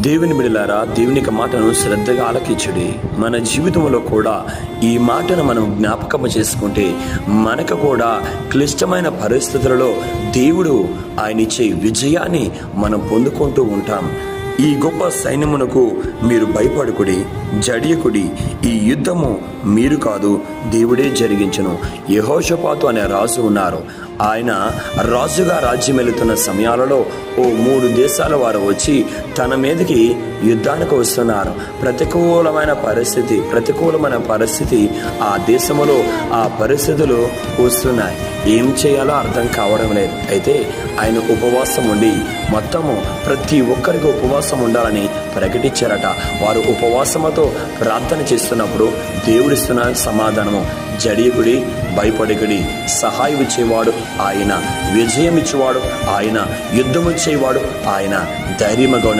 దేవుని బిడ్డలారా, దేవుని యొక్క మాటను శ్రద్ధగా ఆలకించుడి. మన జీవితంలో కూడా ఈ మాటను మనం జ్ఞాపకం చేసుకుంటే మనకు కూడా క్లిష్టమైన పరిస్థితులలో దేవుడు ఆయన ఇచ్చే విజయాన్ని మనం పొందుకుంటూ ఉంటాం. ఈ గొప్ప సైన్యమునకు మీరు భయపడుకుడి, జడియకుడి. ఈ యుద్ధము మీరు కాదు, దేవుడే జరిగించును. యెహోషాపాతు అనే రాజు ఉన్నారు. ఆయన రాజుగా రాజ్యం వెళుతున్న సమయాలలో 3 దేశాల వారు వచ్చి తన మీదకి యుద్ధానికి వస్తున్నారు. ప్రతికూలమైన పరిస్థితి ఆ దేశంలో ఆ పరిస్థితులు వస్తున్నాయి. ఏం చేయాలో అర్థం కావడం లేదు. అయితే ఆయన ఉపవాసం ఉండి మొత్తము ప్రతి ఒక్కరికి ఉపవాసం ఉండాలని ప్రకటించారట. వారు ఉపవాసముతో ప్రార్థన చేస్తున్నప్పుడు దేవుడిస్తున్న సమాధానము, జడియకుడి, భయపడకుడి. సహాయం ఇచ్చేవాడు ఆయన, విజయం ఇచ్చేవాడు ఆయన, యుద్ధం ఇచ్చేవాడు ఆయన. ధైర్యముగా